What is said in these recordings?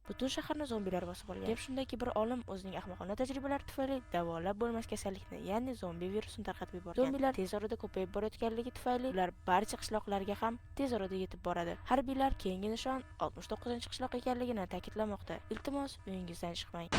butun shaharni zombilar bosib olgan. Gap shundaki, bir olim o'zining ahmoqona tajribalari tufayli davolab bo'lmas kasallikni, ya'ni zombi virusini tarqatib yuborgan. Zombilar tez orada ko'payib borayotganligi tufayli ular barcha qishloqlarga ham tez orada yetib boradi. Harbiylar keyingi nishon 69-qishloq ekanligini ta'kidlamoqda. Iltimos, uyingizdan chiqmang.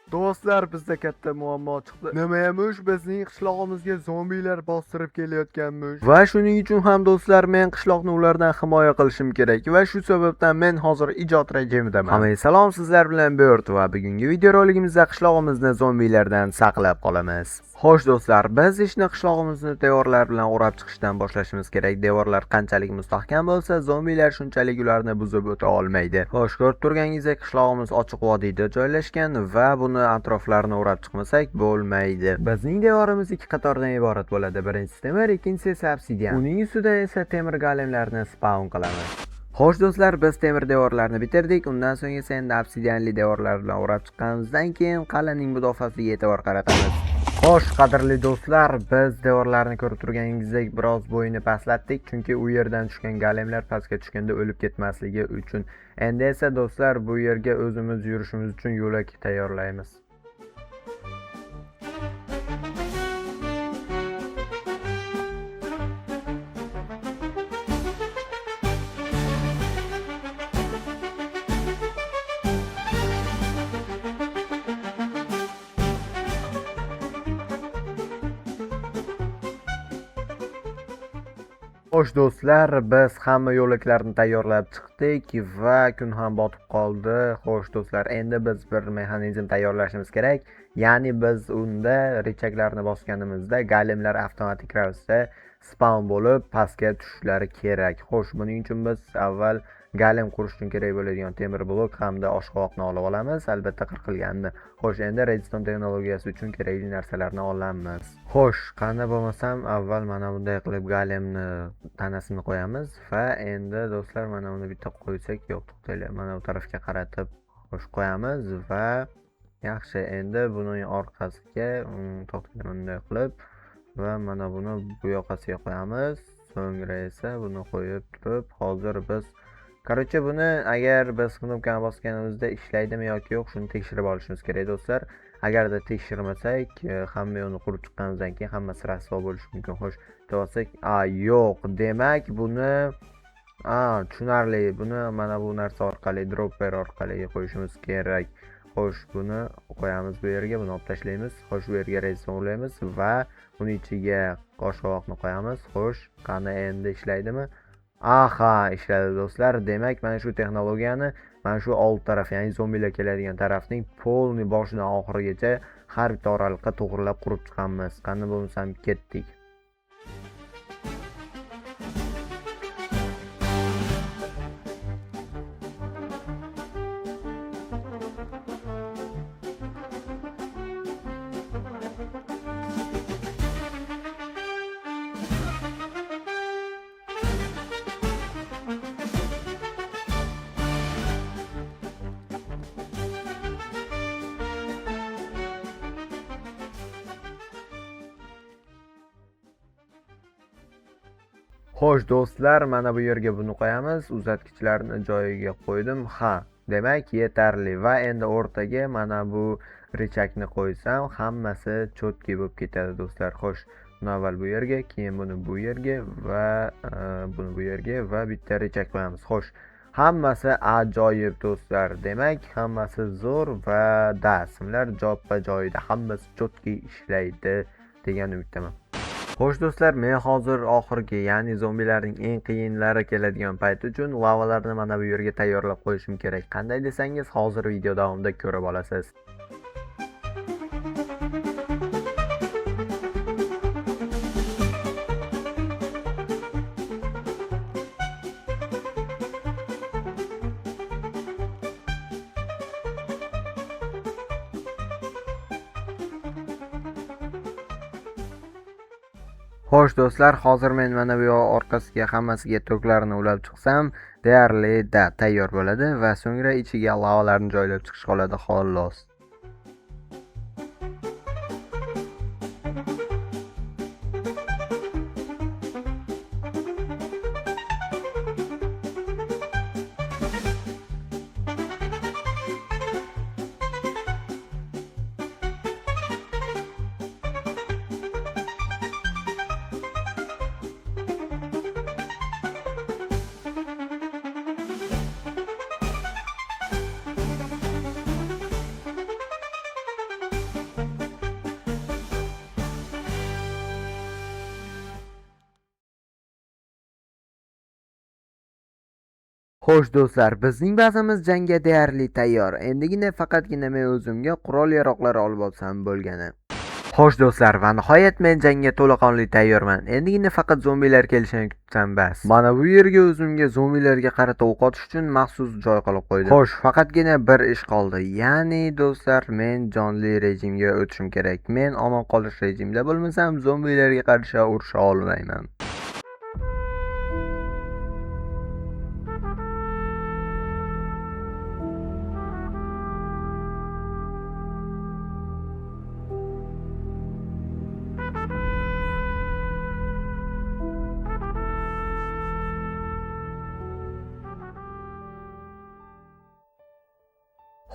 Do'stlar, bizda katta muammo chiqdi. Nimayamish, bizning qishlog'imizga zombilar bostirib kelayotganmish. Va shuning uchun ham do'stlar, men qishloqni ulardan himoya qilishim kerak va shu sababdan men hozir ijod rejimidaman. Hammaga salom, sizlar bilan Bert va bugungi video roligimizda qishlog'imizni zombilardan saqlab qolamiz. Xo'sh do'stlar, biz ishni qishlog'imizni devorlar bilan o'rab chiqishdan boshlashimiz kerak. Devorlar qanchalik mustahkam bo'lsa, zombilar shunchalik ularni buzib o'ta olmaydi. Xo'sh, ko'rib turganingizdek, qishlog'imiz ochiq vodiyda joylashgan va buni atroflarini o'rab chiqmasak bo'lmaydi. Bizning devorimiz ikki qatordan iborat bo'ladi. Birinchisi temir, ikkinchisi esa obsidian. Uning ustida esa temir golemlarni spawn qilamiz. Xo'sh do'stlar, biz temir devorlarni bitirdik. Undan so'ng esa endi obsidianli devorlar bilan o'rab chiqqanimizdan keyin qal'aning mudofaasiga e'tibor qaratamiz. Xo'sh, qadrli do'stlar, biz devorlarni ko'rib turganingizdek biroz bo'yini pastlatdik, chunki u yerdan tushgan golemlar pastga tushganda o'lib ketmasligi uchun. Endi esa do'stlar, bu yerga o'zimiz yurishimiz uchun yo'lak tayyorlaymiz. Xo'sh do'stlar, biz hamma yo'laklarni tayyorlab chiqdik va kun ham botib qoldi. Xo'sh do'stlar, endi biz bir mexanizm tayyorlashimiz kerak. Ya'ni biz unda richaklarni bosganimizda golemlar avtomatik ravishda spawn bo'lib pastga tushishlari kerak. Xo'sh, buning uchun biz avval golem qurish uchun kerak bo'ladigan temir blok hamda oshqovoqni olib olamiz, albatta qirqilganini. Xo'sh, endi redstone texnologiyasi uchun kerakli narsalarni olamiz. Xo'sh, qani bo'lmasam avval mana bunday qilib golemni tanasini qo'yamiz va endi do'stlar mana buni bitta qo'ysak, yo'q, to'xtaylik, mana bu tarafga qaratib xo'sh qo'yamiz va yaxshi, endi buning orqasiga to'xtaylik bunday qilib va mana buni bu yoqasiga qo'yamiz. So'ngra esa buni qo'yib turib, hozir biz buni agar biz knopkani bosganimizda ishlaydimi yoki yo'q, shuni tekshirib olishimiz kerak do'stlar. Agarda tekshirmasak, hamma yo'lni qurib chiqqanimizdan keyin hammasi rasvo bo'lishi mumkin. Xo'sh, desak, yo'q, demak buni tushunarli. Buni mana bu narsa orqali, dropper orqali qo'yishimiz kerak. Xo'sh, buni qo'yamiz bu yerga, buni olib tashlaymiz. Xo'sh, bu yerga redstone ulaymiz va uni ichiga oshqovoqni qo'yamiz. Xo'sh, qani endi ishlaydimi? Aha, ishladi do'stlar. Demak, mana shu texnologiyani mana shu old taraf, ya'ni zombilar keladigan tarafning polni boshidan oxirigacha har bitta oraliqqa to'g'rilab qurib chiqamiz. Qani bo'lmasam ketdik. Xo'sh do'stlar, mana bu yerga buni qo'yamiz. Uzatgichlarni joyiga qo'ydim. Demak yetarli va endi o'rtaga mana bu richakni qo'ysam, hammasi cho'tki bo'lib ketadi do'stlar. Xo'sh, buni avval bu yerga, keyin buni bu yerga va buni bu yerga va bitta richak qo'yamiz. Xo'sh, hammasi ajoyib do'stlar. Demak, hammasi zo'r va simlar joypa joyida, hammasi cho'tki ishlaydi degan umiddaman. Xo'sh do'stlar, men hozir oxirgi, ya'ni zombilarning eng qiyinlari keladigan payt uchun lavalarni mana bu yerga tayyorlab qo'yishim kerak. Qanday desangiz, hozir video davomida ko'rib olasiz. Xo'sh do'stlar, hozir men mana bu orqasiga hammasiga to'klarni ulab chiqsam, deyarli tayyor bo'ladi va so'ngra ichiga lavalarni joylab chiqish qoladi xolos. Xo'sh do'stlar, bizning bazamiz jangga deyarli tayyor. Endigina faqatgina men o'zimga qurol-yaroqlar olib olsam bo'lgani. Xo'sh do'stlar, va nihoyat men jangga to'laqonli tayyorman. Endigina faqat zombilar kelishini kutsam bas. Mana bu yerga o'zimga zombilarga qarata o'q otish uchun maxsus joy qilib qo'ydim. Xo'sh, faqatgina bir ish qoldi. Ya'ni do'stlar, men jonli rejimga o'tishim kerak. Men omon qolish rejimida bo'lmasam, zombilarga qarshi urusha olmayman.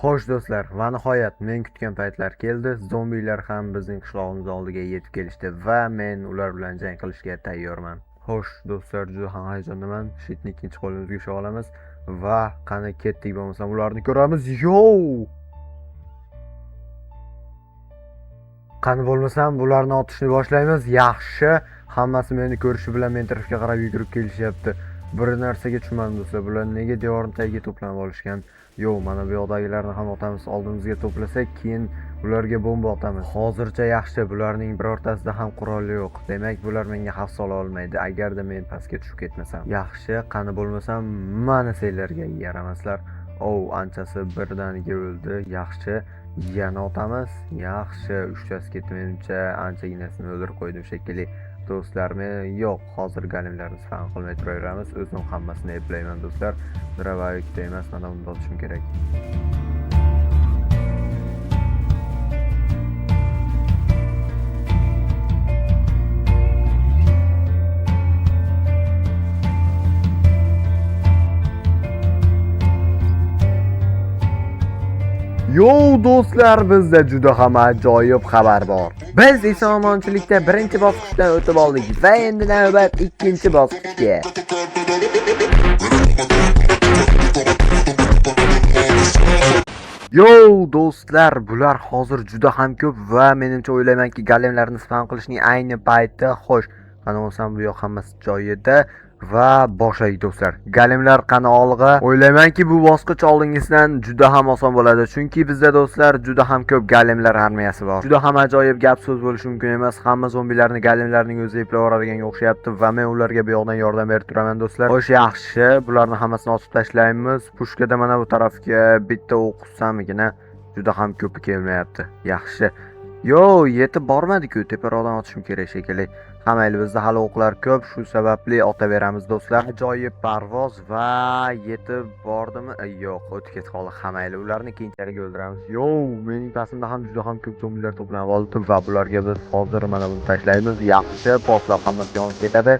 Xo'sh do'stlar, va nihoyat men kutgan paytlar keldi. Zombilar ham bizning qishlog'imiz oldiga yetib kelishdi va men ular bilan jang qilishga tayyorman. Xo'sh do'stlar, juda ham hayajondaman. Shitni ikkinchi qo'limizga ushlab olamiz va qani ketdik, bo'lmasam ularni ko'ramiz. Qani bo'lmasam bularni otishni boshlaymiz. Yaxshi. Hammasi meni ko'rishi bilan men tarafga qarab yugurib kelishyapti. Bir narsaga tushunmadim do'stlar. Bular nega devorning tagiga to'planib olishgan? Yo'q, mana bu yoqdagilarni ham otamiz. Oldimizga to'plasak, keyin ularga bomba otamiz. Hozircha yaxshi. Bularning birortasida ham qurol yo'q. Demak, bular menga xavf sola olmaydi agarda men pastga tushib ketmasam. Yaxshi. Qani bo'lmasam, mana senlarga yaramaslar. Anchasi birdaniga o'ldi. Yaxshi. Yana otamiz. Yaxshi. Uchtasi ketdi. Menimcha anchaginasini o'ldirib qo'ydim shekilli. Do'stlar, men yo'q, hozir golemlarni fan qilmay turaveramiz. O'zim hammasini eplayman do'stlar. Dravayikda emas, mana bunda otishim kerak. Yo do'stlar, bizda juda ham ajoyib xabar bor. Biz eson-omonchilikda birinchi bosqichdan o'tib oldik va endi navbat ikkinchi bosqichga. Yo do'stlar, bular hozir juda ham ko'p va menimcha o'ylaymanki golemlarni spam qilishning ayni payti. Xo'sh, qani bo'lsam bu yoq hammasi joyida va boshlaylik do'stlar. Golemlar qani olg'a. O'ylaymanki bu bosqich oldingisidan juda ham oson bo'ladi, chunki bizda do'stlar juda ham ko'p golemlar armiyasi bor. Juda ham ajoyib gap so'z bo'lishi mumkin emas. Hamma zombilarni golemlarning o'zi eplab yuboradigan o'xshayapti va men ularga bu yoqdan yordam berib turaman do'stlar. Xo'sh, yaxshi. Bularni hammasini otib tashlaymiz. Pushkada mana bu tarafga bitta o'q ursam-gina juda ham ko'pi kelmayapti. Yaxshi. Yo, yetib bormadi-ku, teparoqdan otishim kerak shekilli. Hamayli, bizda hali o'qlar ko'p, shu sababli otaveramiz do'stlar. Ajoyib parvoz va yetib bordimi? Yo'q, o'tib ketib qoldi. Hamayli, ularni keyinchalik o'ldiramiz. Yo, mening pastimda ham juda ham ko'p zombilar to'planib oldi va bularga biz hozir mana buni tashlaymiz. Yaxshi, postlar hammasi yonib ketadi.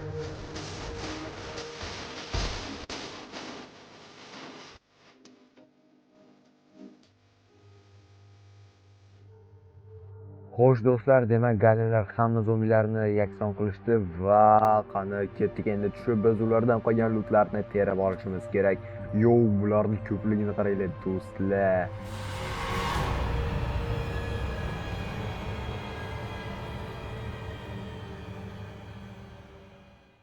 Xo'sh do'stlar, demak golemlar hamma zombilarni yakson qilishdi va qani ketdik endi tushib biz ulardan qolgan lootlarni terib olishimiz kerak. Yo, bularning ko'pligini qaranglar do'stlar.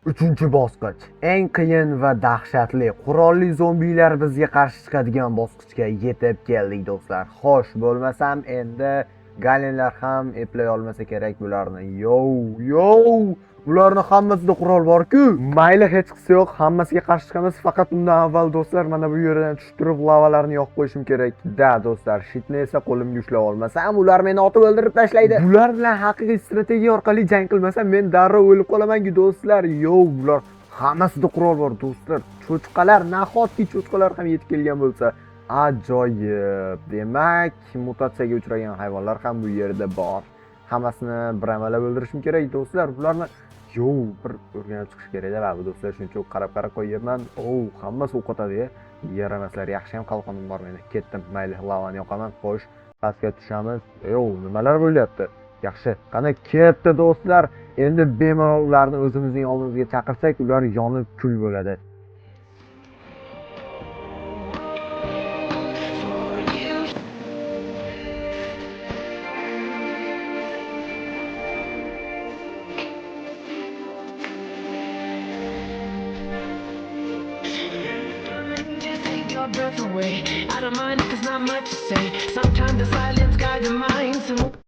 Uchinchi bosqich. Eng qiyin va dahshatli qurolli zombilar bizga qarshi chiqadigan bosqichga yetib keldik do'stlar. Xo'sh, bo'lmasam endi golemlar ham eplay olmasa kerak bularni. Yo, bularning hammasida qurol bor-ku. Mayli, hech qisi yo'q, hammasiga qarshi chiqamiz. Faqat undan avval do'stlar mana bu yerdan tushib turib lavalarni yoqib qo'yishim kerak. Do'stlar, shitni esa qo'limga ushlab olmasam, ular meni otib o'ldirib tashlaydi. Bular bilan haqiqiy strategiya orqali jang qilmasam, men darrov o'lib qolaman-ku do'stlar. Yo, bular hammasida qurol bor do'stlar. Cho'chqalar, nahotki cho'chqalar ham yetib kelgan bo'lsa, ajoyib. Demak, mutatsiyaga uchragan hayvonlar ham bu yerda bor. Hammasini biramallab o'ldirishim kerak do'stlar. Bularni bir o'rganib chiqish kerak-da, va bu do'stlar shuncha qarab qo'yibman. Hammasi o'qotadi. Yaramaslar, yaxshi ham qalqonim bor meni. Ketdim. Mayli, lavani yoqaman. Xo'sh, pastga tushamiz. Nimalar bo'lyapti? Yaxshi. Qani ketdi do'stlar. Endi bemalol ularni o'zimizning oldimizga chaqirsak, ular yonib kul bo'ladi. our breath away. I don't mind if there's not much to say. Sometimes the silence guides the mind. So